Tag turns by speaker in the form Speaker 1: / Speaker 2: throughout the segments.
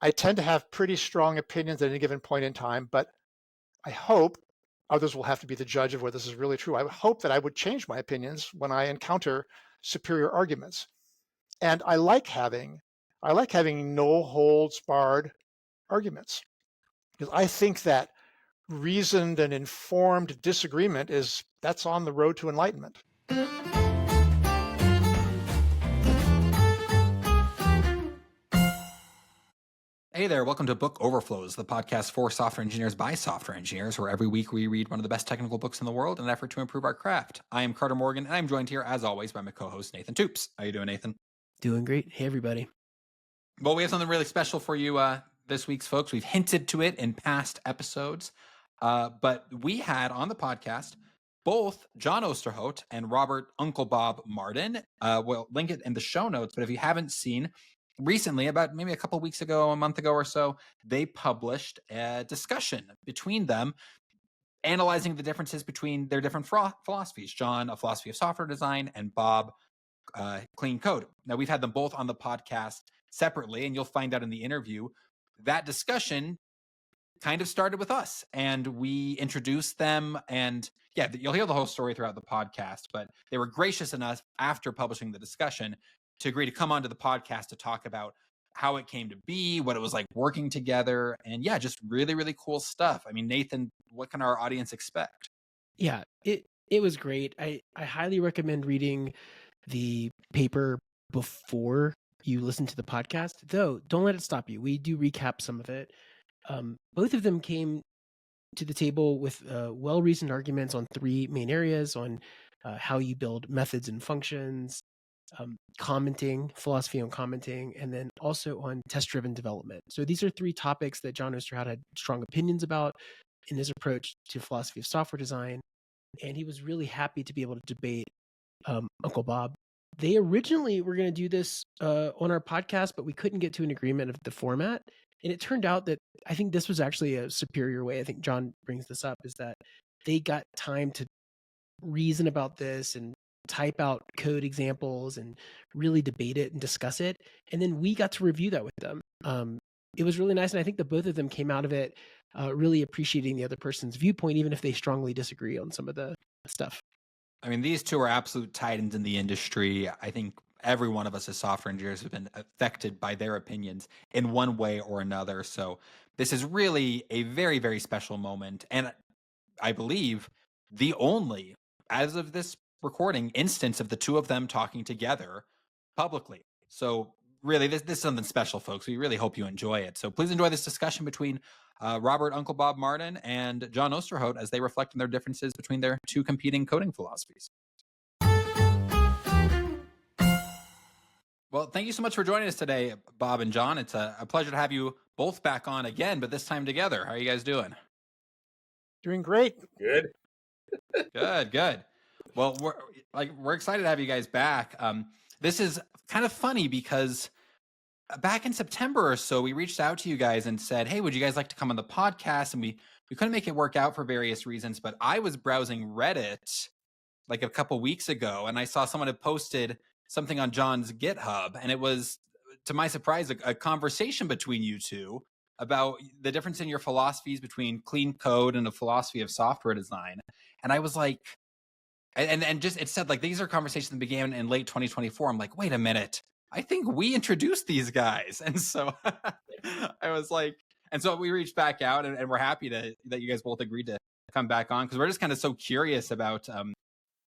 Speaker 1: I tend to have pretty strong opinions at any given point in time, but I hope others will have to be the judge of whether this is really true. I hope that I would change my opinions when I encounter superior arguments. And I like having no holds barred arguments because I think that reasoned and informed disagreement that's on the road to enlightenment.
Speaker 2: Hey there, welcome to Book Overflows, the podcast for software engineers by software engineers, where every week we read one of the best technical books in the world in an effort to improve our craft. I am Carter Morgan, and I'm joined here, as always, by my co-host, Nathan Toops. How you doing, Nathan?
Speaker 3: Doing great. Hey, everybody.
Speaker 2: Well, we have something really special for you this week's folks. We've hinted to it in past episodes, but we had on the podcast both John Ousterhout and Robert Uncle Bob Martin. We'll link it in the show notes, but if you haven't seen, recently, about maybe a couple weeks ago, a month ago or so, they published a discussion between them, analyzing the differences between their different philosophies. John, a philosophy of software design, and Bob, clean code. Now, we've had them both on the podcast separately, and you'll find out in the interview that discussion kind of started with us, and we introduced them, and yeah, you'll hear the whole story throughout the podcast, but they were gracious enough after publishing the discussion to agree to come onto the podcast to talk about how it came to be, what it was like working together, and yeah, just really, really cool stuff. I mean, Nathan, what can our audience expect?
Speaker 3: Yeah, it was great. I highly recommend reading the paper before you listen to the podcast, though don't let it stop you. We do recap some of it. Both of them came to the table with well-reasoned arguments on three main areas: on how you build methods and functions, commenting, philosophy on commenting, and then also on test-driven development. So these are three topics that John Ousterhout had strong opinions about in his approach to philosophy of software design, and he was really happy to be able to debate Uncle Bob. They originally were going to do this on our podcast, but we couldn't get to an agreement of the format. And it turned out that I think this was actually a superior way. I think John brings this up, is that they got time to reason about this and type out code examples and really debate it and discuss it. And then we got to review that with them. It was really nice. And I think that both of them came out of it really appreciating the other person's viewpoint, even if they strongly disagree on some of the stuff.
Speaker 2: I mean, these two are absolute titans in the industry. I think every one of us as software engineers have been affected by their opinions in one way or another. So this is really a very, very special moment. And I believe the only, as of this recording, instance of the two of them talking together publicly. So really, this is something special, folks. We really hope you enjoy it. So please enjoy this discussion between Robert Uncle Bob Martin and John Ousterhout as they reflect on their differences between their two competing coding philosophies. Well, thank you so much for joining us today, Bob and John. It's a pleasure to have you both back on again, but this time together. How are you guys doing?
Speaker 1: Doing great.
Speaker 4: Good.
Speaker 2: Good. Well, we're excited to have you guys back. This is kind of funny because back in September or so, we reached out to you guys and said, hey, would you guys like to come on the podcast? And we couldn't make it work out for various reasons, but I was browsing Reddit like a couple weeks ago, and I saw someone had posted something on John's GitHub, and it was, to my surprise, a conversation between you two about the difference in your philosophies between clean code and a philosophy of software design. And I was like, and just, it said like, these are conversations that began in late 2024. I'm like, wait a minute, I think we introduced these guys. And so I was like, and so we reached back out, and we're happy that you guys both agreed to come back on, because we're just kind of so curious about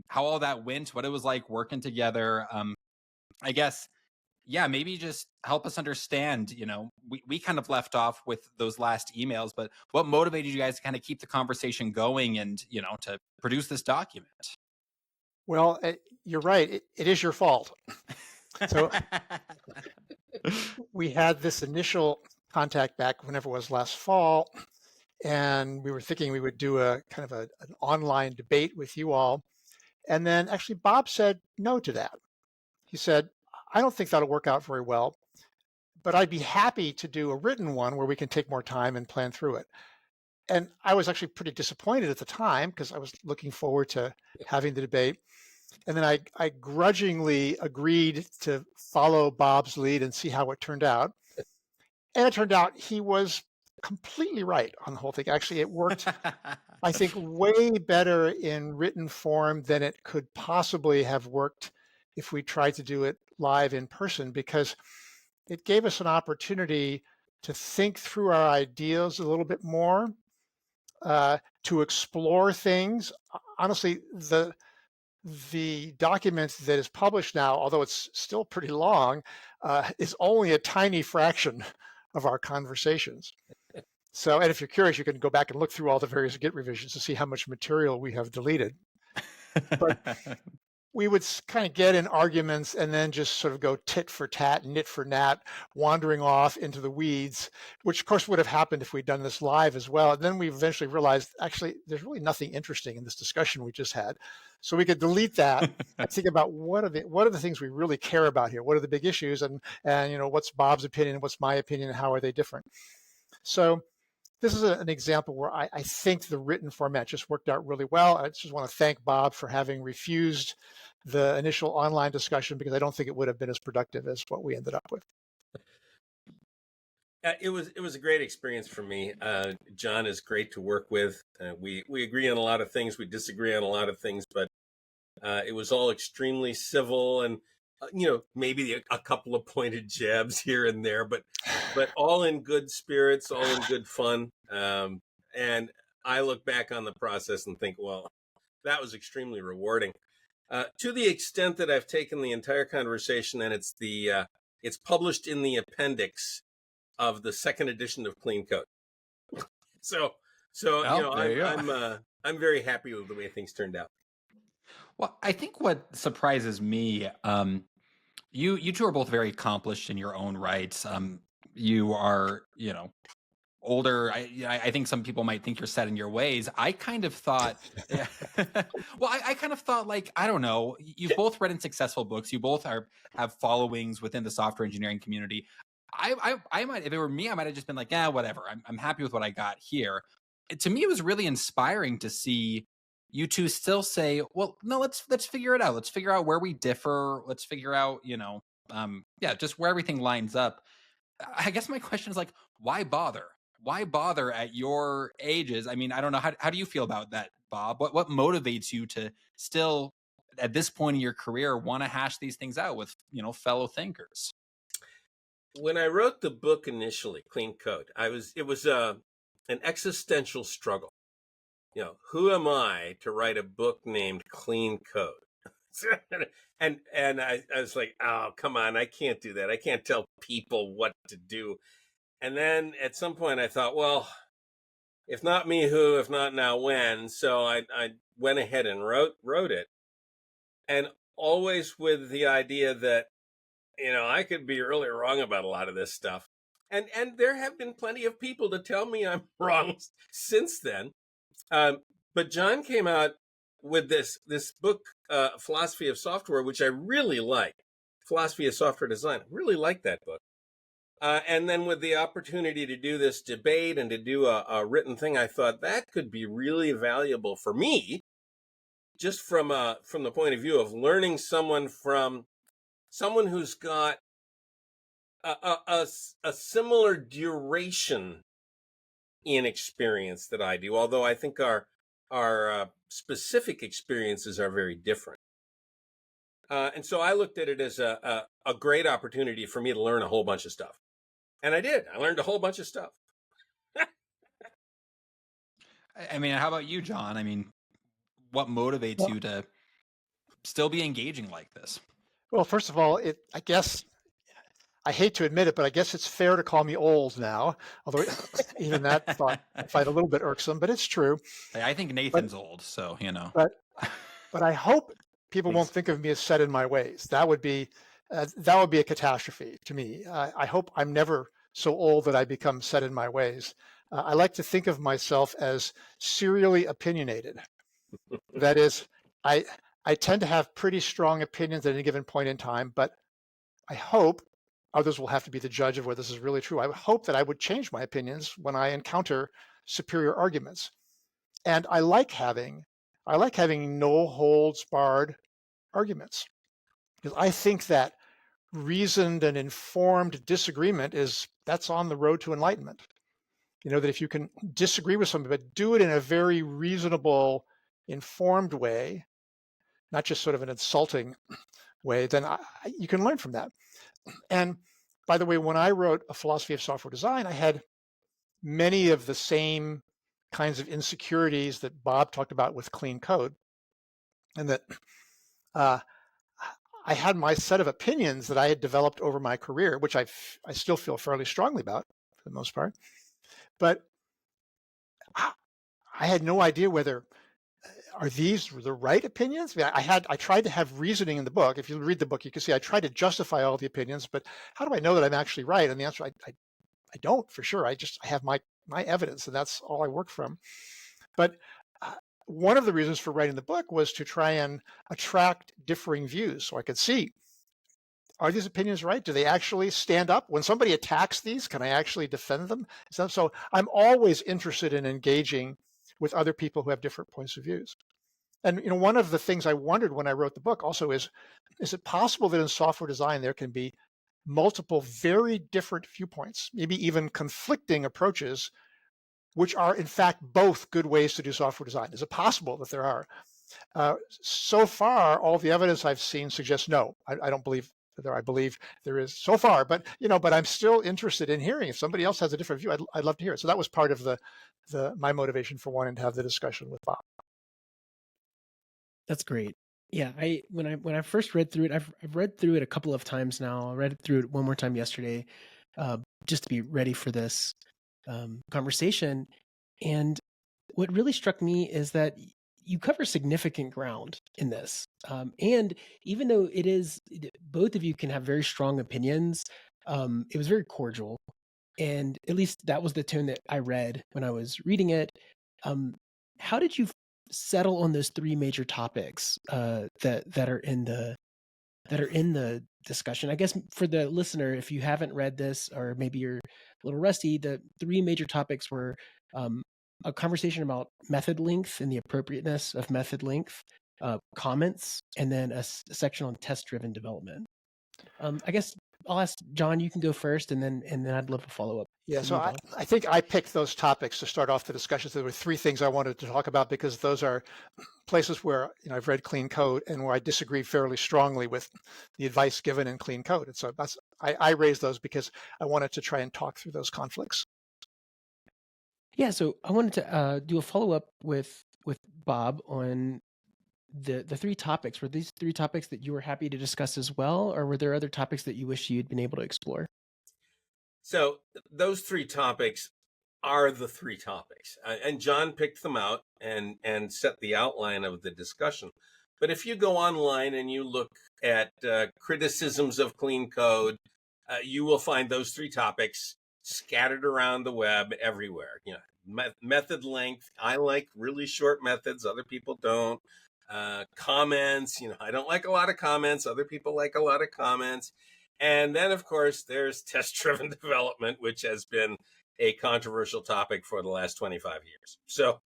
Speaker 2: how all that went, what it was like working together. I guess, yeah, maybe just help us understand, we kind of left off with those last emails, but what motivated you guys to kind of keep the conversation going and, to produce this document?
Speaker 1: Well, you're right. It is your fault. So we had this initial contact back whenever it was last fall, and we were thinking we would do a kind of an online debate with you all. And then actually Bob said no to that. He said, I don't think that'll work out very well, but I'd be happy to do a written one where we can take more time and plan through it. And I was actually pretty disappointed at the time because I was looking forward to having the debate. And then I grudgingly agreed to follow Bob's lead and see how it turned out. And it turned out he was completely right on the whole thing. Actually, it worked, I think, way better in written form than it could possibly have worked if we tried to do it live in person, because it gave us an opportunity to think through our ideas a little bit more, to explore things. Honestly, the document that is published now, although it's still pretty long, is only a tiny fraction of our conversations. So, and if you're curious, you can go back and look through all the various Git revisions to see how much material we have deleted. But we would kind of get in arguments and then just sort of go tit for tat, nit for nat, wandering off into the weeds, which of course would have happened if we'd done this live as well. And then we eventually realized, actually, there's really nothing interesting in this discussion we just had. So we could delete that and think about what are the things we really care about here? What are the big issues? And what's Bob's opinion? What's my opinion? And how are they different? So this is an example where I think the written format just worked out really well. I just want to thank Bob for having refused the initial online discussion, because I don't think it would have been as productive as what we ended up with.
Speaker 4: It was a great experience for me. John is great to work with. We agree on a lot of things. We disagree on a lot of things, but it was all extremely civil, and maybe a couple of pointed jabs here and there, but all in good spirits, all in good fun. And I look back on the process and think, well, that was extremely rewarding. To the extent that I've taken the entire conversation, and it's published in the appendix of the second edition of Clean Code. So I'm very happy with the way things turned out.
Speaker 2: Well, I think what surprises me, you two are both very accomplished in your own rights. You are, older. I think some people might think you're set in your ways. I kind of thought, well, I kind of thought, like, I don't know. You've both read in successful books. You both have followings within the software engineering community. I might, if it were me, I might have just been like, yeah, whatever. I'm happy with what I got here. To me, it was really inspiring to see you two still say, well, no, let's figure it out. Let's figure out where we differ. Let's figure out, just where everything lines up. I guess my question is, like, why bother? Why bother at your ages? I mean, I don't know. How do you feel about that, Bob? What motivates you to still, at this point in your career, want to hash these things out with, fellow thinkers?
Speaker 4: When I wrote the book initially, Clean Code, it was an existential struggle. Who am I to write a book named Clean Code? and I was like, oh, come on, I can't do that. I can't tell people what to do. And then at some point I thought, well, if not me, who? If not now, when? So I went ahead and wrote it, and always with the idea that I could be really wrong about a lot of this stuff, and there have been plenty of people to tell me I'm wrong since then. But John came out with this book, Philosophy of Software, which I really like. Philosophy of Software Design. I really like that book. And then with the opportunity to do this debate and to do a written thing, I thought that could be really valuable for me, just from the point of view of learning someone who's got a similar duration in experience that I do, although I think our specific experiences are very different. And so I looked at it as a great opportunity for me to learn a whole bunch of stuff. And I did. I learned a whole bunch of stuff.
Speaker 2: I mean, how about you, John? I mean, what motivates you to still be engaging like this?
Speaker 1: Well, first of all, I guess, I hate to admit it, but I guess it's fair to call me old now, although even that thought I find a little bit irksome, but it's true.
Speaker 2: I think Nathan's old, so,
Speaker 1: But I hope people won't think of me as set in my ways. That would be a catastrophe to me. I hope I'm never so old that I become set in my ways. I like to think of myself as serially opinionated. That is, I tend to have pretty strong opinions at any given point in time, but I hope, others will have to be the judge of whether this is really true, I hope that I would change my opinions when I encounter superior arguments. And I like having no holds barred arguments, because I think that reasoned and informed disagreement that's on the road to enlightenment. That if you can disagree with somebody, but do it in a very reasonable, informed way, not just sort of an insulting way, then you can learn from that. And by the way, when I wrote A Philosophy of Software Design, I had many of the same kinds of insecurities that Bob talked about with clean code, and that I had my set of opinions that I had developed over my career, which I still feel fairly strongly about for the most part. But I had no idea whether are these the right opinions. I tried to have reasoning in the book. If you read the book, you can see I tried to justify all the opinions, but how do I know that I'm actually right? And the answer, I don't for sure. I have my evidence, and that's all I work from. But one of the reasons for writing the book was to try and attract differing views, so I could see, are these opinions right? Do they actually stand up? When somebody attacks these, can I actually defend them? So I'm always interested in engaging with other people who have different points of views. And one of the things I wondered when I wrote the book also is it possible that in software design there can be multiple very different viewpoints, maybe even conflicting approaches, which are in fact both good ways to do software design? Is it possible that there are? So far, all the evidence I've seen suggests no. I don't believe that there. I believe there is so far, but but I'm still interested in hearing if somebody else has a different view. I'd love to hear it. So that was part of my motivation for wanting to have the discussion with Bob.
Speaker 3: That's great. Yeah, when I first read through it, I've read through it a couple of times now. I read through it one more time yesterday, just to be ready for this conversation. And what really struck me is that you cover significant ground in this. And even though both of you can have very strong opinions, it was very cordial. And at least that was the tone that I read when I was reading it. How did you settle on those three major topics that are in the discussion? I guess for the listener, if you haven't read this or maybe you're a little rusty, the three major topics were a conversation about method length and the appropriateness of method length, comments, and then a section on test-driven development. I guess I'll ask John. You can go first, and then I'd love to follow up.
Speaker 1: Yeah, so I think I picked those topics to start off the discussions. There were three things I wanted to talk about because those are places where I've read clean code and where I disagree fairly strongly with the advice given in clean code. And so I raised those because I wanted to try and talk through those conflicts.
Speaker 3: Yeah, so I wanted to do a follow up with Bob on the three topics. Were these three topics that you were happy to discuss as well, or were there other topics that you wish you'd been able to explore?
Speaker 4: So those three topics are the three topics, and John picked them out and set the outline of the discussion. But if you go online and you look at criticisms of clean code, you will find those three topics scattered around the web everywhere. Method length. I like really short methods. Other people don't. Comments. I don't like a lot of comments. Other people like a lot of comments. And then, of course, there's test-driven development, which has been a controversial topic for the last 25 years. So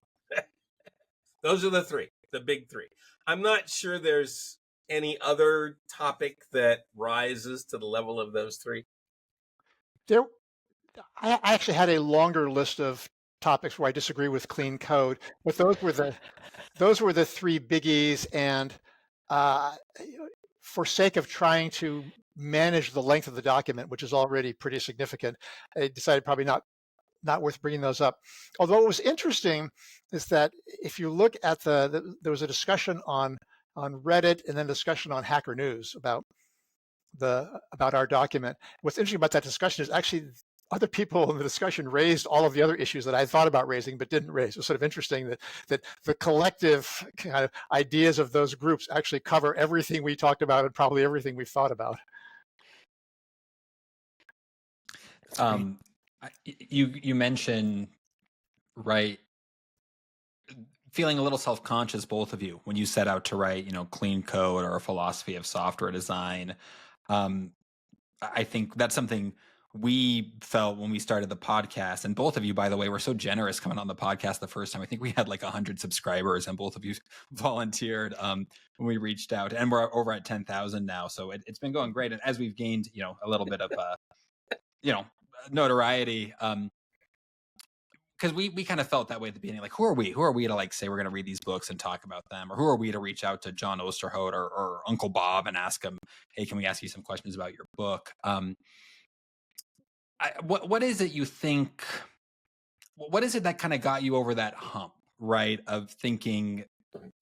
Speaker 4: those are the big three. I'm not sure there's any other topic that rises to the level of those three.
Speaker 1: I actually had a longer list of topics where I disagree with clean code, but those were the three biggies. And for sake of trying to manage the length of the document, which is already pretty significant, I decided probably not worth bringing those up. Although what was interesting is that if you look at there was a discussion on Reddit and then discussion on Hacker News about our document. What's interesting about that discussion is actually other people in the discussion raised all of the other issues that I thought about raising but didn't raise. It's sort of interesting that the collective kind of ideas of those groups actually cover everything we talked about and probably everything we've thought about.
Speaker 2: You mentioned, right, feeling a little self-conscious, both of you, when you set out to write, clean code or a philosophy of software design. I think that's something we felt when we started the podcast. And both of you, by the way, were so generous coming on the podcast the first time. I think we had like 100 subscribers and both of you volunteered when we reached out. And we're over at 10,000 now. So it's been going great. And as we've gained, a little bit of, notoriety. Because we kind of felt that way at the beginning. Like, who are we? Who are we to like say we're going to read these books and talk about them? Or who are we to reach out to John Ousterhout or Uncle Bob and ask him, hey, can we ask you some questions about your book? What is it you think? What is it that kind of got you over that hump, right? Of thinking,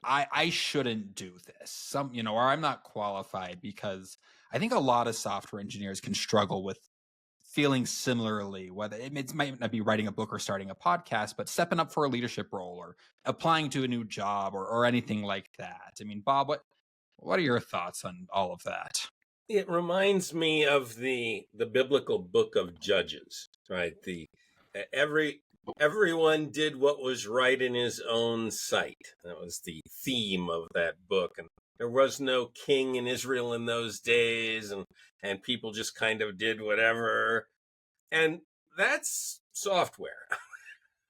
Speaker 2: I shouldn't do this, or I'm not qualified, because I think a lot of software engineers can struggle with feeling similarly, whether it might not be writing a book or starting a podcast, but stepping up for a leadership role or applying to a new job or anything like that. I mean, Bob, what are your thoughts on all of that?
Speaker 4: It reminds me of the biblical book of Judges, right? Everyone did what was right in his own sight. That was the theme of that book. And there was no king in Israel in those days, and people just kind of did whatever. And that's software.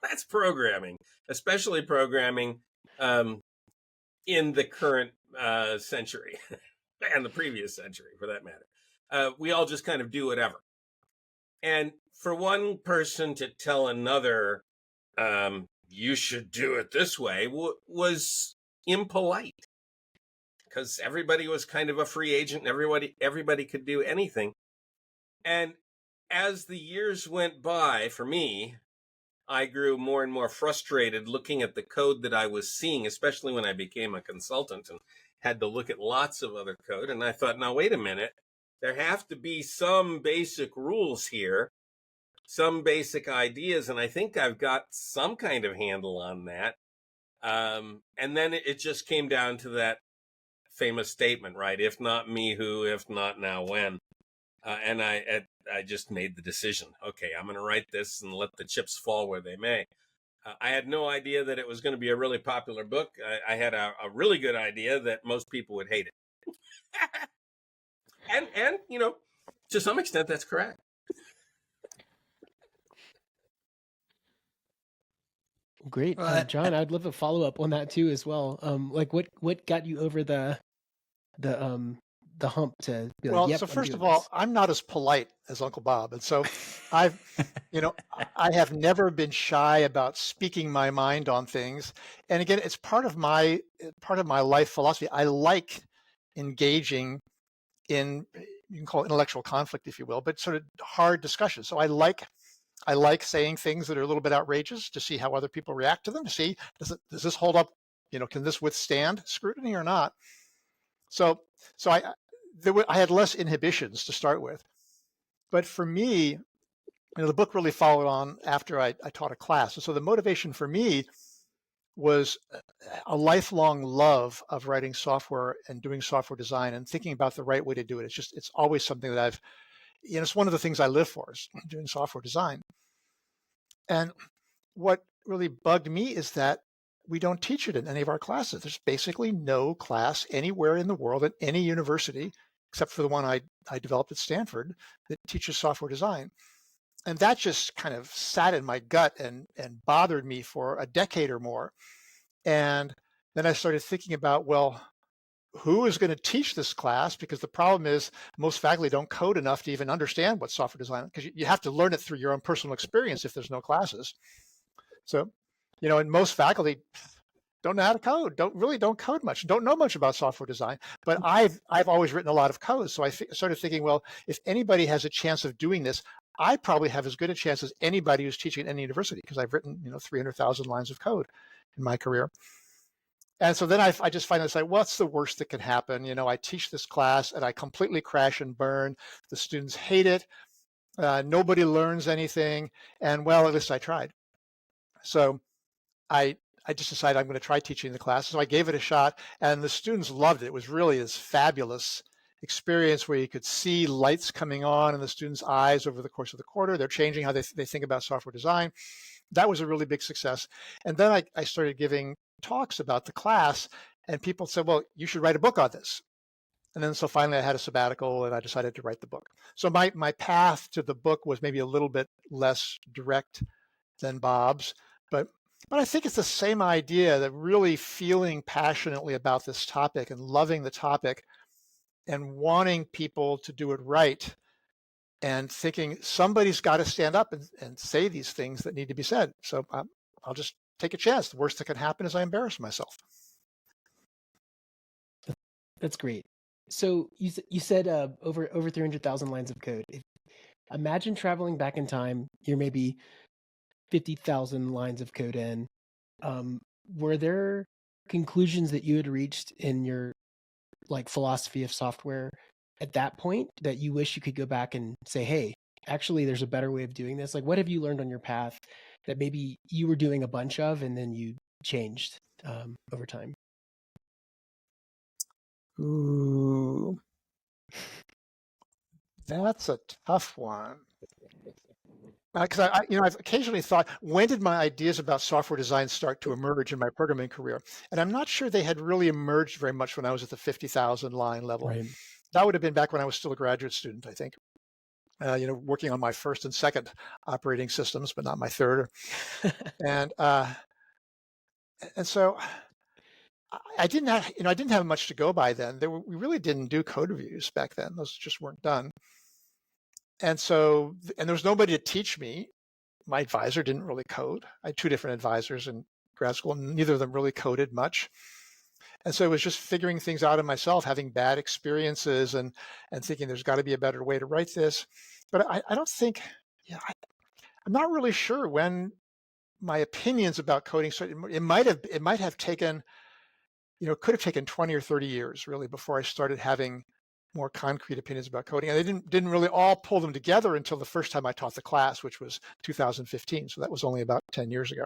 Speaker 4: That's programming, especially programming in the current century and the previous century, for that matter. We all just kind of do whatever. And for one person to tell another, you should do it this way, was impolite, because everybody was kind of a free agent and everybody could do anything. And as the years went by, for me, I grew more and more frustrated looking at the code that I was seeing, especially when I became a consultant and had to look at lots of other code. And I thought, now, wait a minute, there have to be some basic rules here, some basic ideas. And I think I've got some kind of handle on that. And then it just came down to that famous statement, right? If not me, who? If not now, when? And I just made the decision. Okay, I'm going to write this and let the chips fall where they may. I had no idea that it was going to be a really popular book. I had a really good idea that most people would hate it. and to some extent, that's correct.
Speaker 3: Great. John, I'd love a follow-up on that too as well. Like what got you over the hump to be like,
Speaker 1: well,
Speaker 3: yep,
Speaker 1: so
Speaker 3: I'm
Speaker 1: first
Speaker 3: doing
Speaker 1: of all,
Speaker 3: this?
Speaker 1: I'm not as polite as Uncle Bob. And so I've, I have never been shy about speaking my mind on things. And again, it's part of my life philosophy. I like engaging in, you can call it intellectual conflict, if you will, but sort of hard discussion. So I like saying things that are a little bit outrageous to see how other people react to them, to see, does this hold up, can this withstand scrutiny or not? So I had less inhibitions to start with. But for me, the book really followed on after I taught a class. And so the motivation for me was a lifelong love of writing software and doing software design and thinking about the right way to do it. It's always something that it's one of the things I live for, is doing software design. And what really bugged me is that we don't teach it in any of our classes. There's basically no class anywhere in the world at any university, except for the one I developed at Stanford, that teaches software design. And that just kind of sat in my gut and bothered me for a decade or more. And then I started thinking about, well, who is going to teach this class? Because the problem is most faculty don't code enough to even understand what software design is, because you have to learn it through your own personal experience if there's no classes. So, and most faculty don't know how to code, don't code much, don't know much about software design. But I've always written a lot of code. So I started thinking, well, if anybody has a chance of doing this, I probably have as good a chance as anybody who's teaching at any university, because I've written 300,000 lines of code in my career. And so then I just finally said, what's the worst that can happen? I teach this class and I completely crash and burn. The students hate it. Nobody learns anything. And well, at least I tried. So I just decided I'm going to try teaching the class. So I gave it a shot and the students loved it. It was really this fabulous experience where you could see lights coming on in the students' eyes over the course of the quarter. They're changing how they think about software design. That was a really big success. And then I started giving talks about the class and people said, well, you should write a book on this. And then so finally I had a sabbatical and I decided to write the book. So my path to the book was maybe a little bit less direct than Bob's, but I think it's the same idea, that really feeling passionately about this topic and loving the topic and wanting people to do it right and thinking somebody's got to stand up and say these things that need to be said. So I'll just take a chance. The worst that can happen is I embarrass myself.
Speaker 3: That's great. So you said over 300,000 lines of code. Imagine traveling back in time. You're maybe 50,000 lines of code in. Were there conclusions that you had reached in your like philosophy of software at that point that you wish you could go back and say, hey, actually there's a better way of doing this? Like, what have you learned on your path that maybe you were doing a bunch of and then you changed over time?
Speaker 1: Ooh, that's a tough one. Because I've occasionally thought, when did my ideas about software design start to emerge in my programming career? And I'm not sure they had really emerged very much when I was at the 50,000 line level.
Speaker 3: Right.
Speaker 1: That would have been back when I was still a graduate student, I think. Working on my first and second operating systems, but not my third. And so I didn't have much to go by then. We really didn't do code reviews back then; those just weren't done. And there was nobody to teach me. My advisor didn't really code. I had two different advisors in grad school, and neither of them really coded much. And so it was just figuring things out in myself, having bad experiences and thinking there's got to be a better way to write this. But I don't think, I'm not really sure when my opinions about coding started. It might have taken, could have taken 20 or 30 years really before I started having more concrete opinions about coding. And they didn't really all pull them together until the first time I taught the class, which was 2015. So that was only about 10 years ago.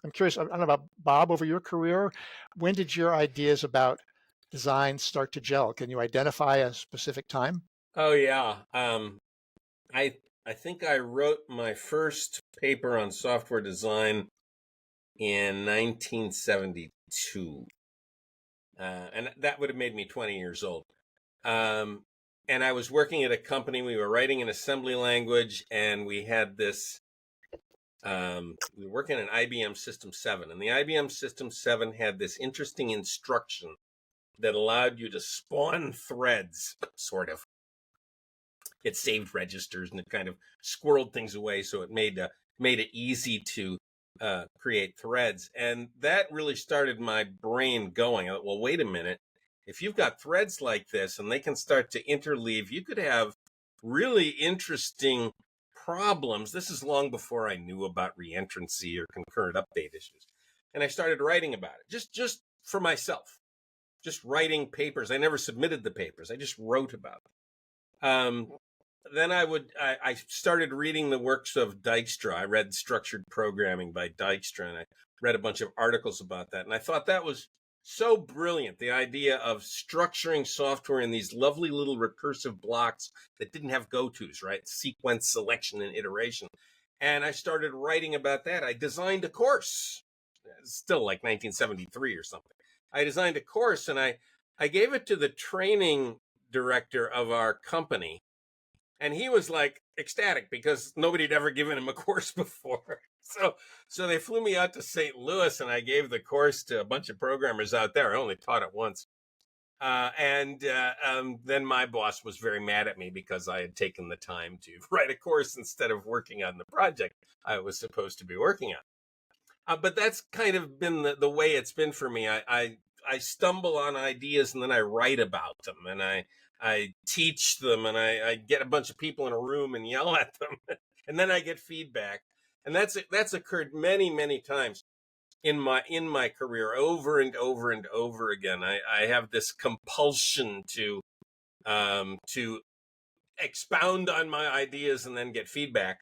Speaker 1: I'm curious, I don't know about Bob, over your career, when did your ideas about design start to gel? Can you identify a specific time?
Speaker 4: Oh yeah. I think I wrote my first paper on software design in 1972. And that would have made me 20 years old. And I was working at a company. We were writing in assembly language, and we had this, we were working on IBM System 7. And the IBM System 7 had this interesting instruction that allowed you to spawn threads, sort of. It saved registers and it kind of squirreled things away, so it made it easy to create threads. And that really started my brain going. Well, wait a minute. If you've got threads like this and they can start to interleave, you could have really interesting problems. This is long before I knew about reentrancy or concurrent update issues. And I started writing about it, just for myself, just writing papers. I never submitted the papers. I just wrote about them. Then I started reading the works of Dijkstra. I read Structured Programming by Dijkstra, and I read a bunch of articles about that. And I thought that was so brilliant, the idea of structuring software in these lovely little recursive blocks that didn't have go-tos, right? Sequence, selection, and iteration. And I started writing about that. I designed a course. It's still like 1973 or something. I designed a course, and I gave it to the training director of our company. And he was like ecstatic because nobody had ever given him a course before. So they flew me out to St. Louis, and I gave the course to a bunch of programmers out there. I only taught it once. Then my boss was very mad at me because I had taken the time to write a course instead of working on the project I was supposed to be working on. But that's kind of been the way it's been for me. I stumble on ideas and then I write about them, and I teach them, and I get a bunch of people in a room and yell at them, and then I get feedback. And that's occurred many, many times in my career, over and over and over again. I have this compulsion to expound on my ideas and then get feedback.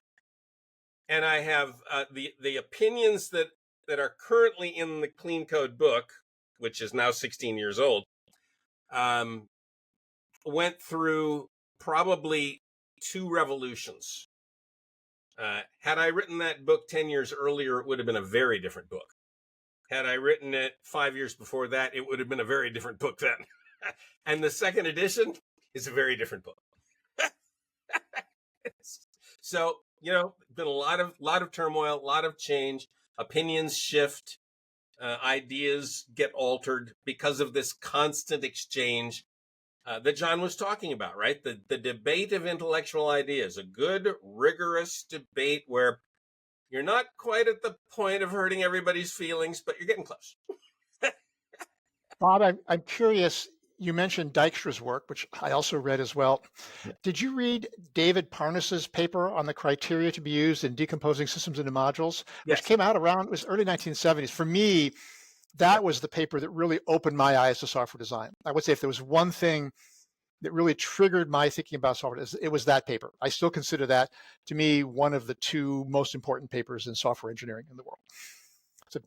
Speaker 4: And I have the opinions that are currently in the Clean Code book, which is now 16 years old, went through probably 2 revolutions. Had I written that book 10 years earlier, it would have been a very different book. Had I written it 5 years before that, it would have been a very different book then. And the second edition is a very different book. So, been a lot of turmoil, a lot of change, opinions shift, ideas get altered because of this constant exchange. that John was talking about, right? The debate of intellectual ideas, a good, rigorous debate where you're not quite at the point of hurting everybody's feelings, but you're getting close.
Speaker 1: Bob, I'm curious. You mentioned Dijkstra's work, which I also read as well.
Speaker 3: Yeah.
Speaker 1: Did you read David Parnas's paper on the criteria to be used in decomposing systems into modules, which
Speaker 4: Yes.
Speaker 1: came out around, it was early 1970s? For me, that was the paper that really opened my eyes to software design. I would say if there was one thing that really triggered my thinking about software, it was that paper. I still consider that, to me, one of the two most important papers in software engineering in the world. So I'm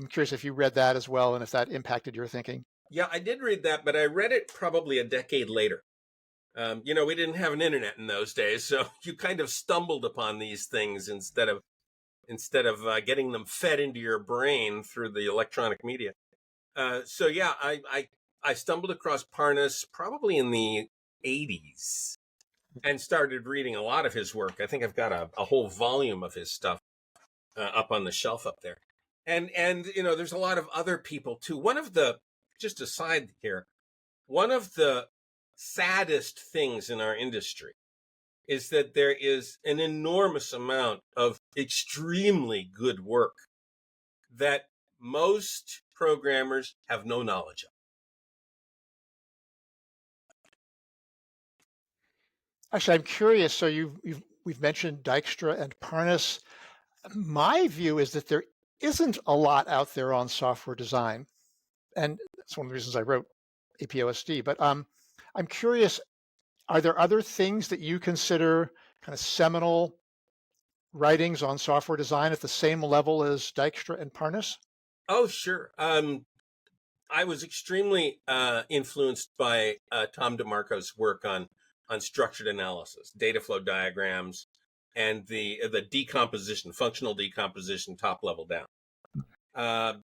Speaker 1: curious if you read that as well and if that impacted your thinking.
Speaker 4: Yeah, I did read that, but I read it probably a decade later. We didn't have an internet in those days, so you kind of stumbled upon these things instead of getting them fed into your brain through the electronic media. So yeah, I stumbled across Parnas probably in the 80s and started reading a lot of his work. I think I've got a whole volume of his stuff up on the shelf up there. And there's a lot of other people too. Just aside here, one of the saddest things in our industry is that there is an enormous amount of extremely good work that most programmers have no knowledge of.
Speaker 1: Actually, I'm curious. So we've mentioned Dijkstra and Parnas. My view is that there isn't a lot out there on software design, and that's one of the reasons I wrote APOSD. But I'm curious, are there other things that you consider kind of seminal writings on software design at the same level as Dijkstra and Parnas?
Speaker 4: Oh, sure. I was extremely influenced by Tom DeMarco's work on structured analysis, data flow diagrams, and the decomposition, functional decomposition, top level down.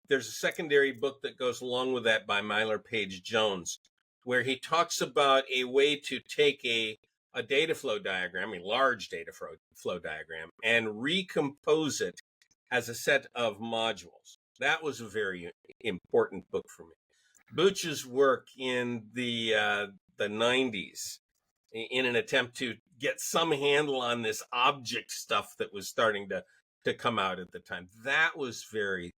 Speaker 4: There's a secondary book that goes along with that by Myler Page Jones, where he talks about a way to take a data flow diagram, a large data flow diagram, and recompose it as a set of modules. That was a very important book for me. Booch's work in the 90s in an attempt to get some handle on this object stuff that was starting to come out at the time. That was very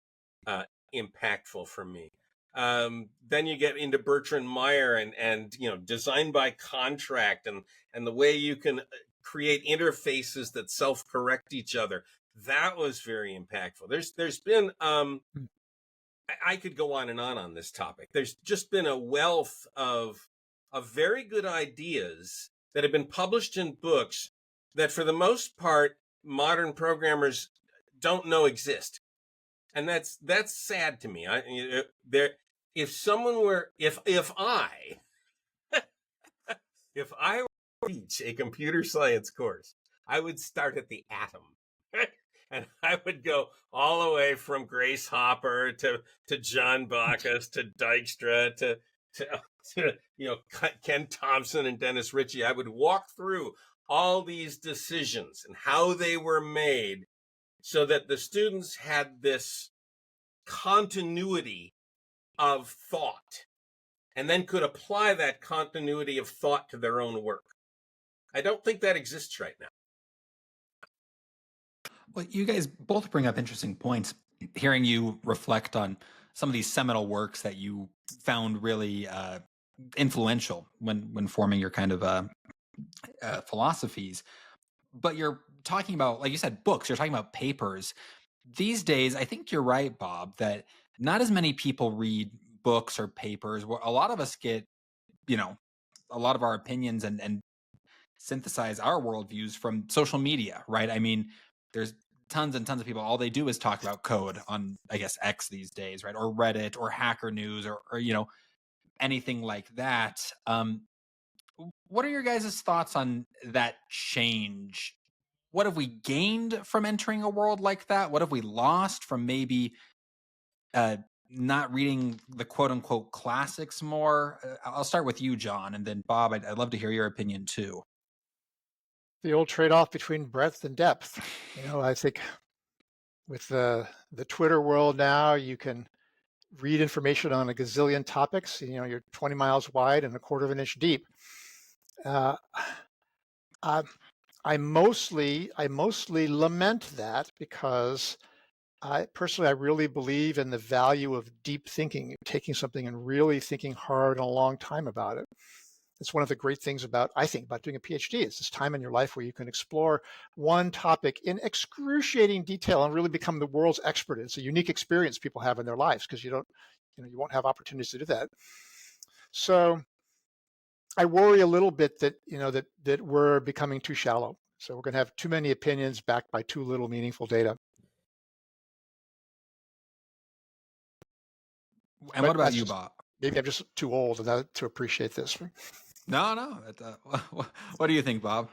Speaker 4: impactful for me. Then you get into Bertrand Meyer and design by contract and the way you can create interfaces that self-correct each other. That was very impactful. There's been I could go on this topic. There's just been a wealth of very good ideas that have been published in books that, for the most part, modern programmers don't know exist, and that's sad to me. If I were to teach a computer science course, I would start at the atom. And I would go all the way from Grace Hopper to John Bacchus to Dijkstra to Ken Thompson and Dennis Ritchie. I would walk through all these decisions and how they were made so that the students had this continuity of thought and then could apply that continuity of thought to their own work. I don't think that exists right now.
Speaker 2: Well, you guys both bring up interesting points. Hearing you reflect on some of these seminal works that you found really influential when forming your kind of philosophies. But you're talking about, like you said, books. You're talking about papers. These days, I think you're right, Bob, that not as many people read books or papers. A lot of us get, a lot of our opinions and synthesize our worldviews from social media, right? I mean, there's tons and tons of people. All they do is talk about code on, I guess, X these days, right? Or Reddit or Hacker News or anything like that. What are your guys' thoughts on that change? What have we gained from entering a world like that? What have we lost from maybe not reading the quote unquote classics more? I'll start with you, John, and then Bob, I'd love to hear your opinion too.
Speaker 1: The old trade-off between breadth and depth. I think with the Twitter world now, you can read information on a gazillion topics. You're 20 miles wide and a quarter of an inch deep. Uh, I mostly lament that because I really believe in the value of deep thinking, taking something and really thinking hard and a long time about it. It's one of the great things about doing a PhD. It's this time in your life where you can explore one topic in excruciating detail and really become the world's expert. It's a unique experience people have in their lives because you won't have opportunities to do that. So I worry a little bit that, that we're becoming too shallow. So we're going to have too many opinions backed by too little meaningful data.
Speaker 2: And what about you, Bob?
Speaker 1: Maybe I'm just too old to appreciate this.
Speaker 2: No. What do you think, Bob?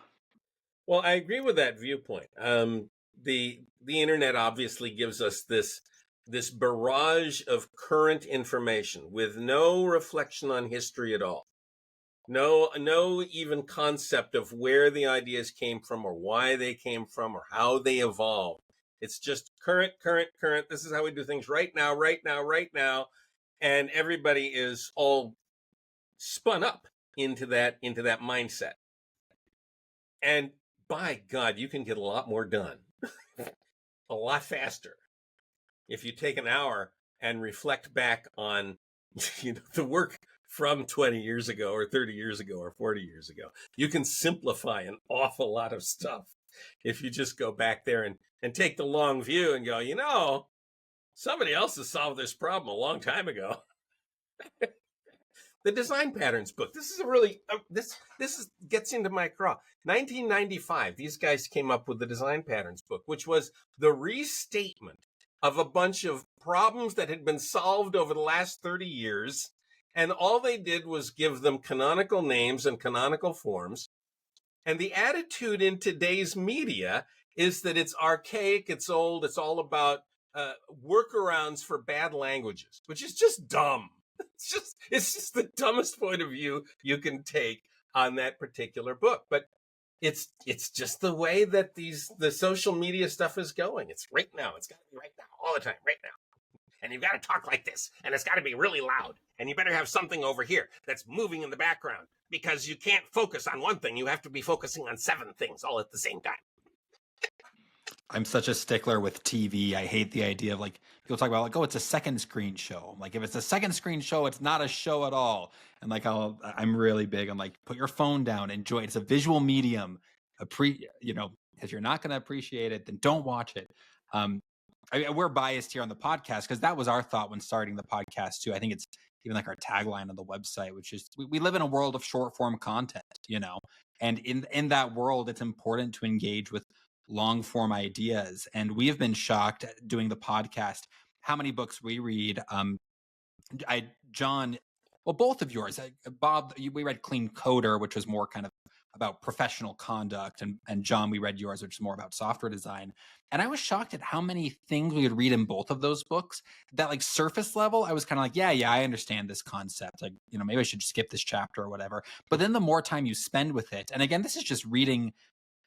Speaker 4: Well, I agree with that viewpoint. The internet obviously gives us this barrage of current information with no reflection on history at all. No even concept of where the ideas came from or why they came from or how they evolved. It's just current. This is how we do things right now. And everybody is all spun up into that mindset. And by God, you can get a lot more done a lot faster if you take an hour and reflect back on the work from 20 years ago or 30 years ago or 40 years ago. You can simplify an awful lot of stuff if you just go back there and take the long view and go, somebody else has solved this problem a long time ago. The design patterns book. This is a really gets into my craw. 1995, these guys came up with the design patterns book, which was the restatement of a bunch of problems that had been solved over the last 30 years. And all they did was give them canonical names and canonical forms. And the attitude in today's media is that it's archaic, it's old, it's all about workarounds for bad languages, which is just dumb. It's just the dumbest point of view you can take on that particular book. But it's just the way that the social media stuff is going. It's right now. It's got to be right now, all the time, right now. And you've got to talk like this, and it's got to be really loud. And you better have something over here that's moving in the background because you can't focus on one thing. You have to be focusing on 7 things all at the same time.
Speaker 2: I'm such a stickler with TV. I hate the idea of people talk about it's a second screen show. If it's a second screen show, it's not a show at all. And I'm really big on put your phone down, enjoy it. It's a visual medium. If you're not going to appreciate it, then don't watch it. We're biased here on the podcast because that was our thought when starting the podcast too. I think it's even our tagline on the website, which is we live in a world of short form content, and in that world, it's important to engage with long form ideas. And we have been shocked doing the podcast how many books we read. John, well, both of yours, Bob, we read Clean Coder, which was more kind of about professional conduct, and John, we read yours, which is more about software design. And I was shocked at how many things we would read in both of those books that surface level, I was kind of yeah, I understand this concept. Maybe I should skip this chapter or whatever. But then the more time you spend with it, and again, this is just reading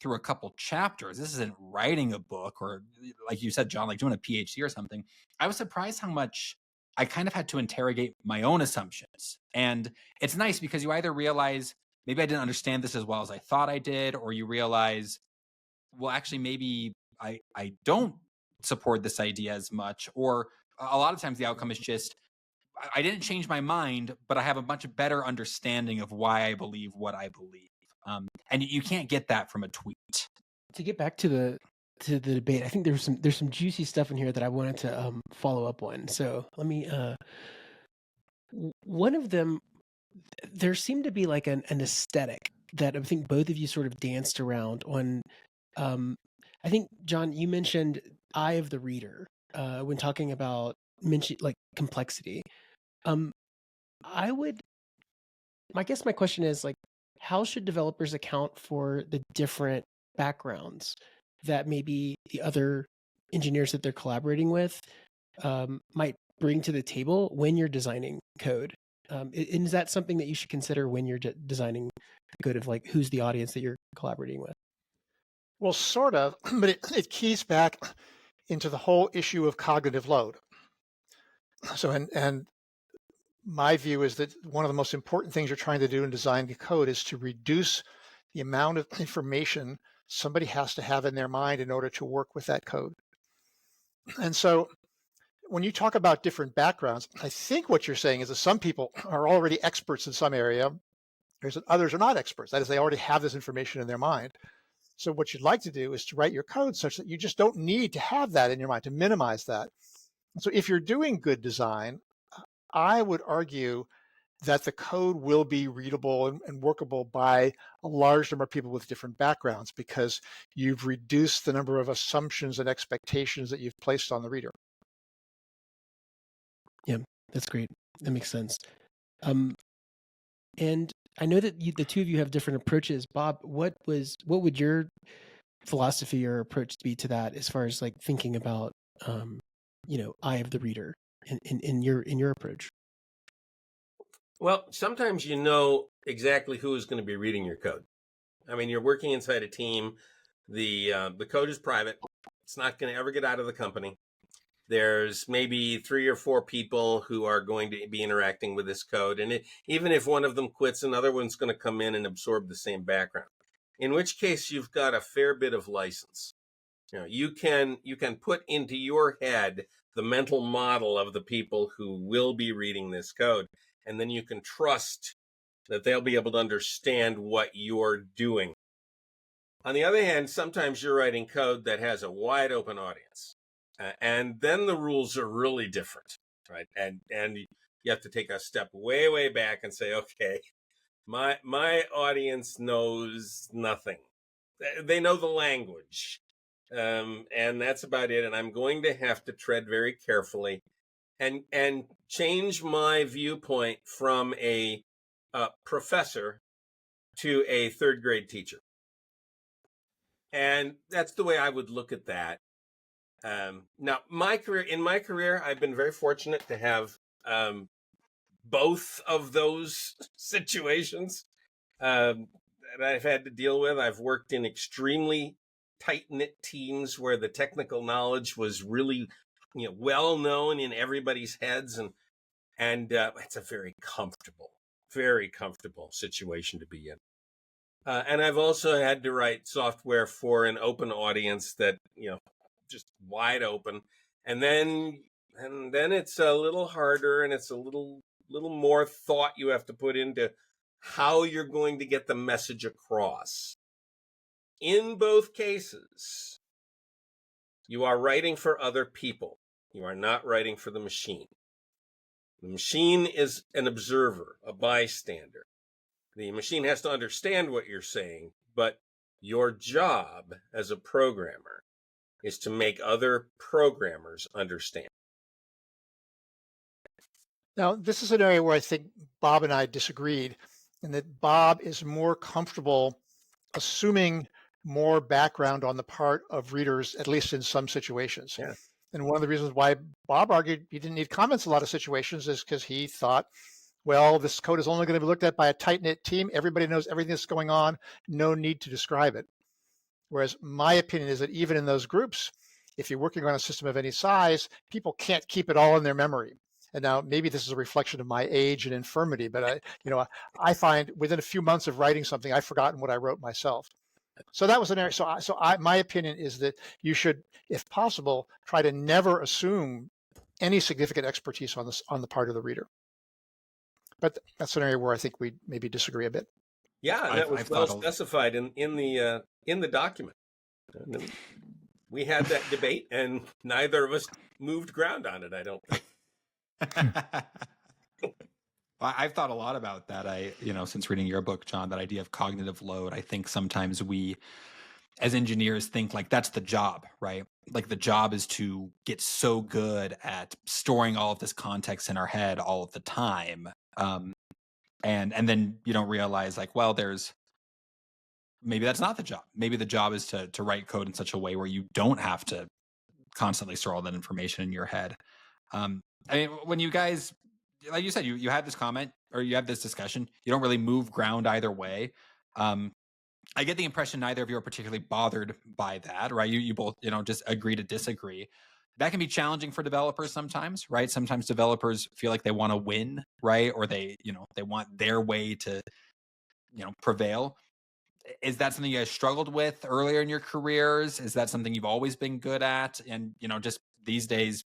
Speaker 2: through a couple chapters. This isn't writing a book or, like you said, John, doing a PhD or something. I was surprised how much I kind of had to interrogate my own assumptions. And it's nice because you either realize maybe I didn't understand this as well as I thought I did, or you realize, well, actually, maybe I don't support this idea as much. Or a lot of times the outcome is just, I didn't change my mind, but I have a much better understanding of why I believe what I believe. And you can't get that from a tweet.
Speaker 3: To get back to the debate, I think there's some juicy stuff in here that I wanted to follow up on. So let me. One of them, there seemed to be an aesthetic that I think both of you sort of danced around on. I think John, you mentioned eye of the reader when talking about complexity. I guess my question is how should developers account for the different backgrounds that maybe the other engineers that they're collaborating with might bring to the table when you're designing code? And is that something that you should consider when you're designing the code of who's the audience that you're collaborating with?
Speaker 1: Well, sort of, but it keys back into the whole issue of cognitive load. So, and my view is that one of the most important things you're trying to do in designing code is to reduce the amount of information somebody has to have in their mind in order to work with that code. And so when you talk about different backgrounds, I think what you're saying is that some people are already experts in some area, whereas others are not experts. That is, they already have this information in their mind. So what you'd like to do is to write your code such that you just don't need to have that in your mind, to minimize that. So if you're doing good design, I would argue that the code will be readable and workable by a large number of people with different backgrounds, because you've reduced the number of assumptions and expectations that you've placed on the reader.
Speaker 3: Yeah, that's great. That makes sense. And I know that the two of you have different approaches. Bob, what would your philosophy or approach be to that, as far as like thinking about, eye of the reader in your approach?
Speaker 4: Well, sometimes you know exactly who is going to be reading your code. I mean, you're working inside a team. The code is private. It's not going to ever get out of the company. There's maybe 3 or 4 people who are going to be interacting with this code. And even if one of them quits, another one's going to come in and absorb the same background, in which case you've got a fair bit of license. You can put into your head the mental model of the people who will be reading this code, and then you can trust that they'll be able to understand what you're doing. On the other hand, sometimes you're writing code that has a wide open audience. And then the rules are really different, right? And you have to take a step way, way back and say, okay, my audience knows nothing. They know the language, and that's about it. And I'm going to have to tread very carefully and change my viewpoint from a professor to a third grade teacher. And that's the way I would look at that. Now, in my career, I've been very fortunate to have both of those situations that I've had to deal with. I've worked in extremely tight-knit teams where the technical knowledge was really, well known in everybody's heads, and it's a very comfortable situation to be in. And I've also had to write software for an open audience that, just wide open. And then it's a little harder, and it's a little more thought you have to put into how you're going to get the message across. In both cases, you are writing for other people. You are not writing for the machine. The machine is an observer, a bystander. The machine has to understand what you're saying, but your job as a programmer is to make other programmers understand.
Speaker 1: Now, this is an area where I think Bob and I disagreed, in that Bob is more comfortable assuming more background on the part of readers, at least in some situations.
Speaker 4: Yeah.
Speaker 1: And one of the reasons why Bob argued he didn't need comments in a lot of situations is because he thought, well, this code is only going to be looked at by a tight-knit team. Everybody knows everything that's going on. No need to describe it. Whereas my opinion is that even in those groups, if you're working on a system of any size, people can't keep it all in their memory. And now maybe this is a reflection of my age and infirmity, but I find within a few months of writing something, I've forgotten what I wrote myself. So that was an area. My opinion is that you should, if possible, try to never assume any significant expertise on the part of the reader. But that's an area where I think we maybe disagree a bit.
Speaker 4: Yeah, and that was well specified in the document. We had that debate, and neither of us moved ground on it, I don't think.
Speaker 2: I've thought a lot about that. Since reading your book, John, that idea of cognitive load. I think sometimes we, as engineers, think like that's the job, right? Like the job is to get so good at storing all of this context in our head all of the time. And then you don't realize like, well, maybe that's not the job. Maybe the job is to write code in such a way where you don't have to constantly store all that information in your head. When you guys, like you said, you had this comment or you have this discussion, you don't really move ground either way. I get the impression neither of you are particularly bothered by that, right? You both, just agree to disagree. that can be challenging for developers sometimes, right? Sometimes developers feel like they want to win, right? Or they want their way to, prevail. Is that something you guys struggled with earlier in your careers? Is that something you've always been good at? And, just these days,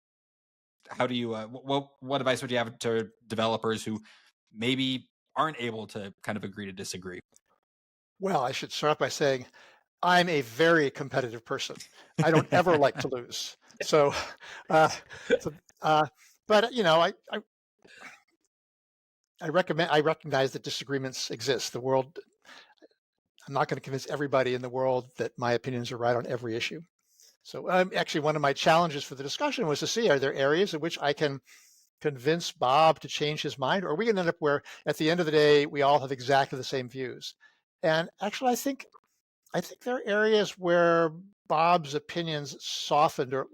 Speaker 2: how do you, what advice would you have to developers who maybe aren't able to kind of agree to disagree?
Speaker 1: Well, I should start by saying I'm a very competitive person. I don't ever like to lose. So, uh, so but I recognize that disagreements exist. The world, I'm not going to convince everybody in the world that my opinions are right on every issue. So actually, one of my challenges for the discussion was to see, are there areas in which I can convince Bob to change his mind, or are we going to end up where at the end of the day, we all have exactly the same views? And actually, I think there are areas where Bob's opinions softened, or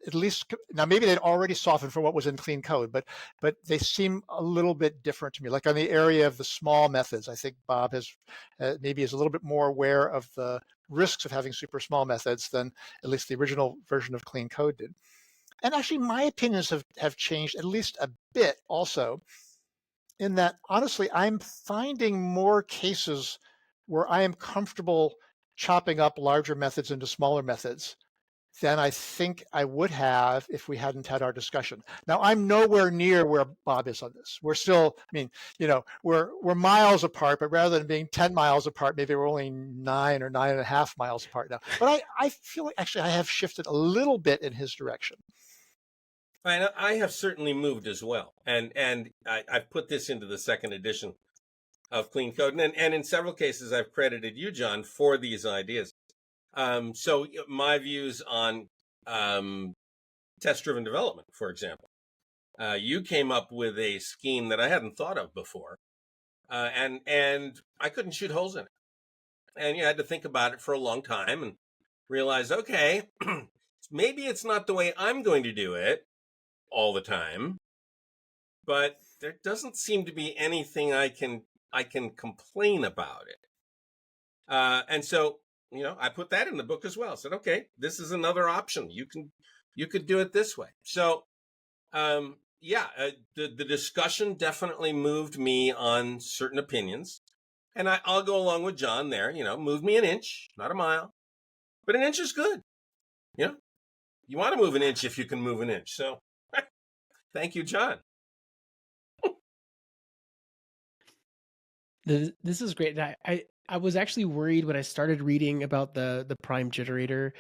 Speaker 1: at least now maybe they'd already softened from what was in clean code, but they seem a little bit different to me. Like on the area of the small methods, I think Bob has maybe is a little bit more aware of the risks of having super small methods than at least the original version of clean code did. And actually, my opinions have changed at least a bit also, in that honestly, I'm finding more cases where I am comfortable chopping up larger methods into smaller methods than I think I would have if we hadn't had our discussion. Now, I'm nowhere near where Bob is on this. We're still, I mean, we're miles apart, but rather than being 10 miles apart, maybe we're only 9 or 9.5 miles apart now. But I feel like actually I have shifted a little bit in his direction.
Speaker 4: I have certainly moved as well. And I've put this into the second edition of Clean Code. And in several cases, I've credited you, John, for these ideas. So my views on test-driven development, for example, you came up with a scheme that I hadn't thought of before, and I couldn't shoot holes in it, and you had to think about it for a long time and realize, okay, maybe it's not the way I'm going to do it all the time, but there doesn't seem to be anything I can complain about it, and so. I put that in the book as well. I said, okay, this is another option. You could do it this way. So, the discussion definitely moved me on certain opinions, and I'll go along with John there. Move me an inch, not a mile, but an inch is good. You want to move an inch if you can move an inch. So, thank you, John.
Speaker 3: This is great. I was actually worried when I started reading about the prime generator.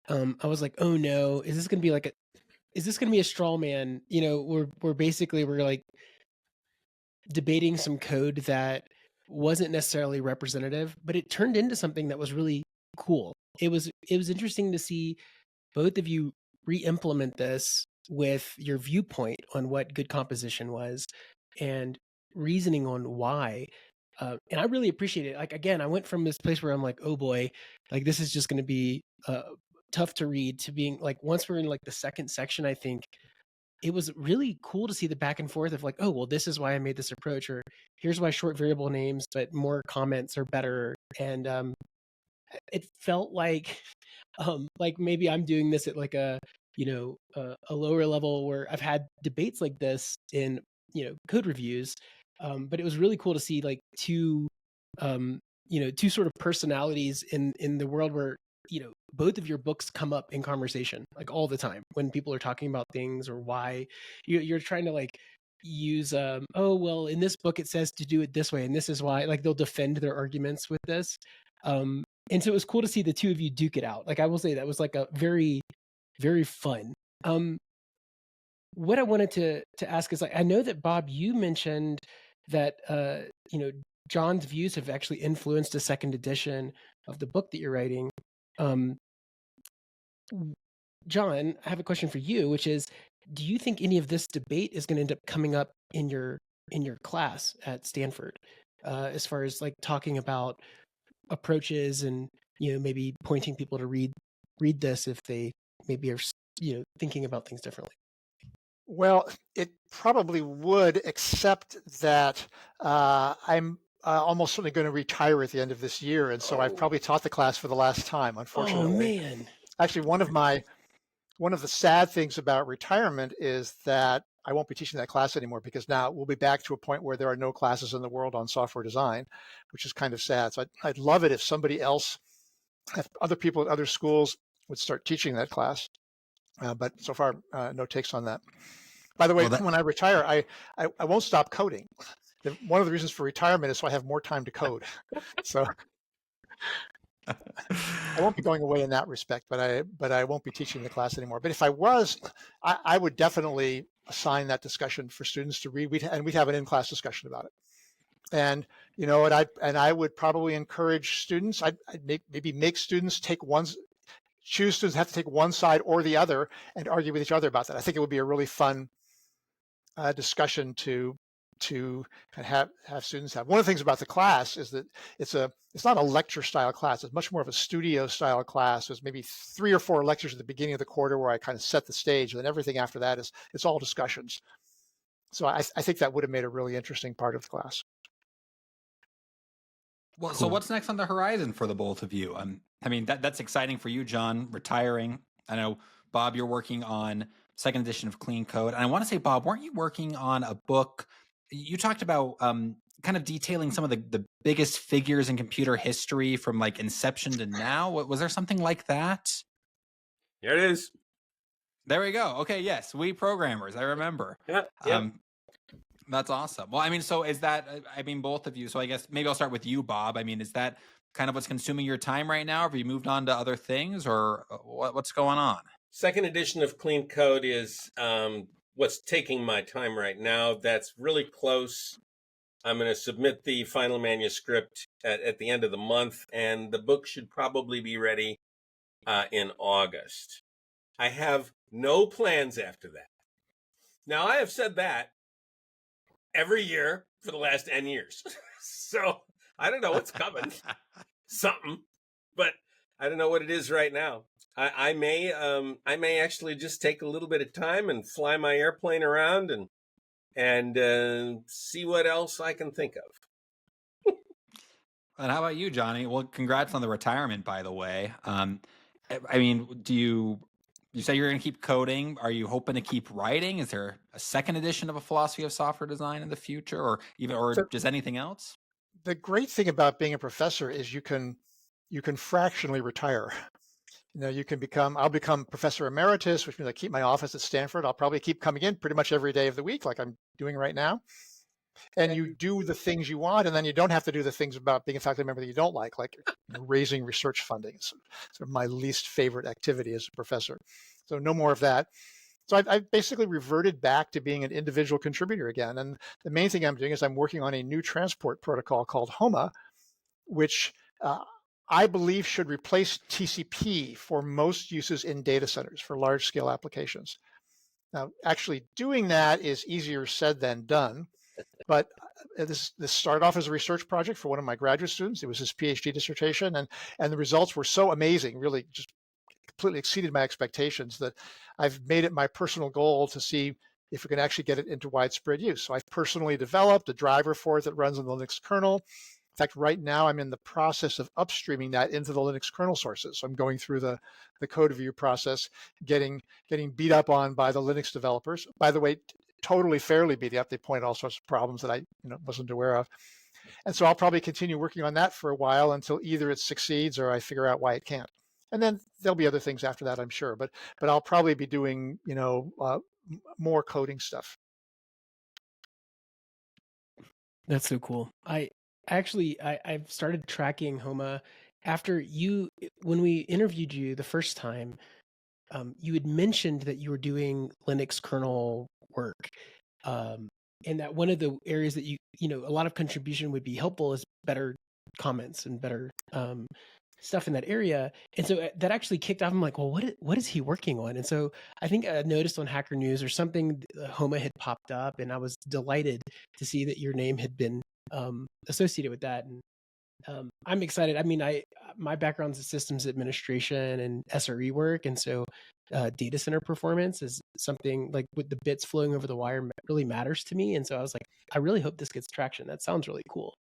Speaker 3: I was like, oh no, is this going to be a straw man? We're basically like debating some code that wasn't necessarily representative, but it turned into something that was really cool. It was interesting to see both of you re-implement this with your viewpoint on what good composition was and reasoning on why. And I really appreciate it. Like, again, I went from this place where I'm like, oh boy, like this is just going to be tough to read, to being like, once we're in like the second section, I think it was really cool to see the back and forth of like, oh, well, this is why I made this approach, or here's why short variable names, but more comments are better. And it felt like maybe I'm doing this at like a lower level where I've had debates like this in, code reviews. But it was really cool to see like two sort of personalities in the world where, both of your books come up in conversation like all the time when people are talking about things, or why you're trying to like use, oh, well, in this book it says to do it this way, and this is why, like they'll defend their arguments with this. And so it was cool to see the two of you duke it out. Like I will say that was like a very, very fun. What I wanted to ask is, like, I know that Bob, you mentioned that John's views have actually influenced a second edition of the book that you're writing. John, I have a question for you, which is, do you think any of this debate is going to end up coming up in your class at Stanford, as far as like talking about approaches and maybe pointing people to read this if they maybe are thinking about things differently?
Speaker 1: Well, it probably would, except that I'm almost certainly going to retire at the end of this year, and so I've probably taught the class for the last time, unfortunately.
Speaker 3: Oh man!
Speaker 1: Actually, one of my one of the sad things about retirement is that I won't be teaching that class anymore, because now we'll be back to a point where there are no classes in the world on software design, which is kind of sad. So I'd love it if somebody else, if other people at other schools would start teaching that class. But so far, no takes on that. By the way, when I retire, I won't stop coding. One of the reasons for retirement is so I have more time to code. So I won't be going away in that respect, but I won't be teaching the class anymore. But if I was, I would definitely assign that discussion for students to read. We'd have an in-class discussion about it. And I would probably encourage students. I'd maybe make students choose students have to take one side or the other and argue with each other about that. I think it would be a really fun discussion to have students have. One of the things about the class is that it's not a lecture style class. It's much more of a studio style class. There's maybe 3 or 4 lectures at the beginning of the quarter where I kind of set the stage, and then everything after that it's all discussions. So I think that would have made a really interesting part of the class.
Speaker 2: Well, cool. So what's next on the horizon for the both of you? I mean, that's exciting for you, John, retiring. I know, Bob, you're working on second edition of Clean Code. And I want to say, Bob, weren't you working on a book? You talked about kind of detailing some of the biggest figures in computer history from like inception to now. Was there something like that?
Speaker 4: Here it is.
Speaker 2: There we go. Okay, yes, we programmers, I remember.
Speaker 4: Yeah.
Speaker 2: That's awesome. Well, I mean, so is that, I mean, both of you, so I guess maybe I'll start with you, Bob. I mean, is that kind of what's consuming your time right now? Have you moved on to other things, or what's going on?
Speaker 4: Second edition of Clean Code is what's taking my time right now. That's really close. I'm going to submit the final manuscript at the end of the month, and the book should probably be ready in August. I have no plans after that. Now, I have said that every year for the last 10 years. So I don't know what's coming. Something, but I don't know what it is right now. I may actually just take a little bit of time and fly my airplane around and see what else I can think of.
Speaker 2: And how about you, Johnny? Well, congrats on the retirement, by the way. I mean, do you say you're going to keep coding? Are you hoping to keep writing? Is there a second edition of a philosophy of software design in the future, or just anything else?
Speaker 1: The great thing about being a professor is you can fractionally retire. I'll become professor emeritus, which means I keep my office at Stanford. I'll probably keep coming in pretty much every day of the week, like I'm doing right now. And you do the things you want, and then you don't have to do the things about being a faculty member that you don't like raising research funding. It's sort of my least favorite activity as a professor. So no more of that. So I've basically reverted back to being an individual contributor again. And the main thing I'm doing is I'm working on a new transport protocol called HOMA, which I believe should replace TCP for most uses in data centers for large scale applications. Now, actually doing that is easier said than done. But this started off as a research project for one of my graduate students. It was his PhD dissertation, and the results were so amazing, really just completely exceeded my expectations, that I've made it my personal goal to see if we can actually get it into widespread use. So I've personally developed a driver for it that runs on the Linux kernel. In fact, right now I'm in the process of upstreaming that into the Linux kernel sources. So I'm going through the code review process, getting beat up on by the Linux developers. By the way, totally fairly beat up. They point all sorts of problems that I wasn't aware of. And so I'll probably continue working on that for a while until either it succeeds or I figure out why it can't. And then there'll be other things after that, I'm sure. But I'll probably be doing more coding stuff.
Speaker 3: That's so cool. I've started tracking HOMA after when we interviewed you the first time. You had mentioned that you were doing Linux kernel work, and that one of the areas that a lot of contribution would be helpful is better comments and better stuff in that area. And so that actually kicked off. I'm like, well, what is he working on? And so I think I noticed on Hacker News or something, HOMA had popped up, and I was delighted to see that your name had been associated with that. And I'm excited. I mean, my background is systems administration and SRE work, and so data center performance is something like with the bits flowing over the wire really matters to me. And so I was like, I really hope this gets traction. That sounds really cool.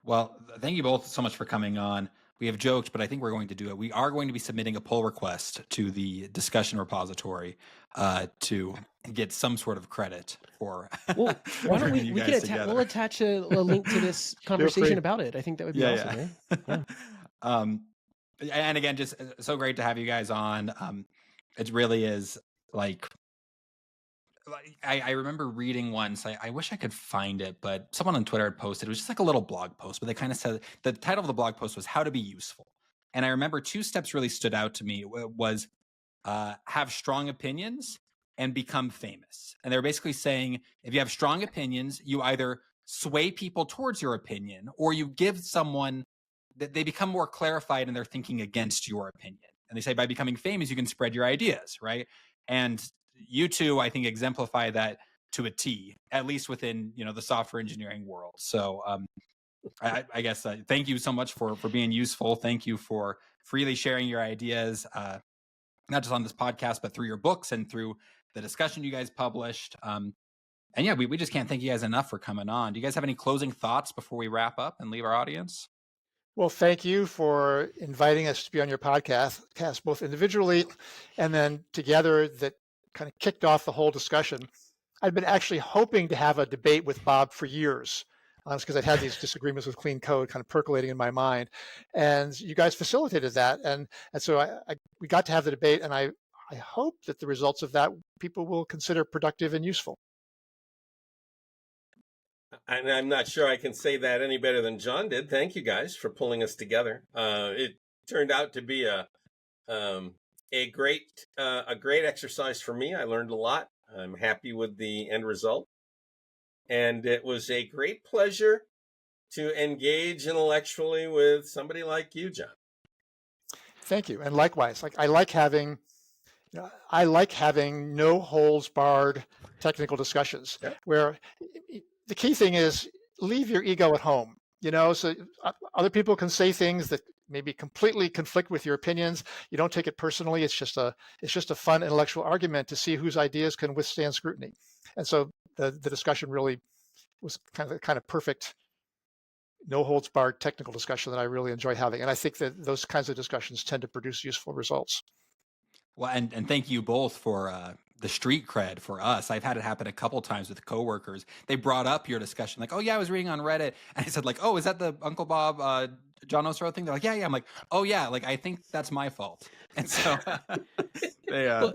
Speaker 2: Well, thank you both so much for coming on. we have joked, but I think we're going to do it. We are going to be submitting a pull request to the discussion repository to get some sort of credit for.
Speaker 3: Well, why don't
Speaker 2: bringing you
Speaker 3: we
Speaker 2: guys
Speaker 3: we'll attach a link to this conversation about it. I think that would be awesome. Right? Yeah.
Speaker 2: And again, just so great to have you guys on. It really is like I remember reading once, I wish I could find it, but someone on Twitter had posted, it was just like a little blog post, but they kind of said, the title of the blog post was How to Be Useful. And I remember 2 steps really stood out to me was have strong opinions and become famous. And they're basically saying, if you have strong opinions, you either sway people towards your opinion or you give someone that they become more clarified in their thinking against your opinion. And they say by becoming famous, you can spread your ideas, right? And you two, I think, exemplify that to a T, at least within, the software engineering world. So I guess thank you so much for being useful. Thank you for freely sharing your ideas, not just on this podcast, but through your books and through the discussion you guys published. And yeah, we just can't thank you guys enough for coming on. Do you guys have any closing thoughts before we wrap up and leave our audience?
Speaker 1: Well, thank you for inviting us to be on your podcast, both individually and then together, that kind of kicked off the whole discussion. I'd been actually hoping to have a debate with Bob for years, because I'd had these disagreements with clean code kind of percolating in my mind, and you guys facilitated that, and so we got to have the debate, and I hope that the results of that people will consider productive and useful.
Speaker 4: And I'm not sure I can say that any better than John did. Thank you guys for pulling us together. It turned out to be a great exercise for me. I learned a lot. I'm happy with the end result. And it was a great pleasure to engage intellectually with somebody like you, John.
Speaker 1: Thank you. And likewise, I like having no holds barred technical discussions, where the key thing is leave your ego at home, so other people can say things that maybe completely conflict with your opinions. You don't take it personally. It's just a fun intellectual argument to see whose ideas can withstand scrutiny. And so the discussion really was kind of perfect, no holds barred technical discussion that I really enjoy having. And I think that those kinds of discussions tend to produce useful results.
Speaker 2: Well, and thank you both for the street cred for us. I've had it happen a couple times with coworkers. They brought up your discussion, like, "Oh yeah, I was reading on Reddit," and I said, like, "Oh, is that the Uncle Bob John Ousterhout thing?" They're like, "Yeah, yeah." I'm like, "Oh yeah, like I think that's my fault." And so
Speaker 3: well,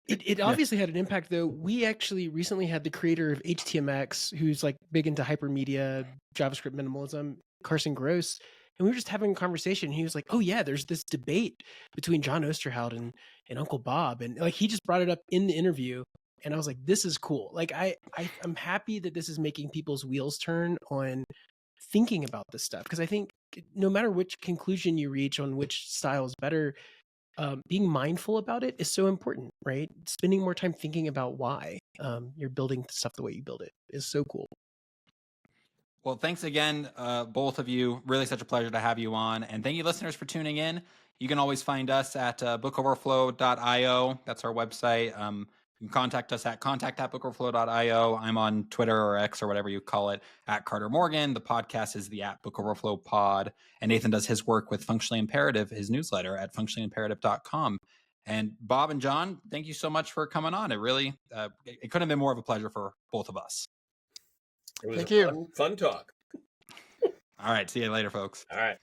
Speaker 3: it obviously had an impact, though. We actually recently had the creator of HTMX, who's like big into hypermedia, JavaScript minimalism, Carson Gross. And we were just having a conversation. He was like, "Oh yeah, there's this debate between John Ousterhout and Uncle Bob," and like he just brought it up in the interview, and I was like, "This is cool." Like I'm happy that this is making people's wheels turn on thinking about this stuff, because I think no matter which conclusion you reach on which style is better, being mindful about it is so important, right? Spending more time thinking about why you're building stuff the way you build it is so cool.
Speaker 2: Well, thanks again, both of you. Really such a pleasure to have you on. And thank you, listeners, for tuning in. You can always find us at bookoverflow.io. That's our website. You can contact us at contact@bookoverflow.io. I'm on Twitter or X or whatever you call it, at Carter Morgan. The podcast is the @BookOverflowPod. And Nathan does his work with Functionally Imperative, his newsletter at functionallyimperative.com. And Bob and John, thank you so much for coming on. It really, it couldn't have been more of a pleasure for both of us.
Speaker 4: It was fun talk.
Speaker 2: All right. See you later, folks.
Speaker 4: All right.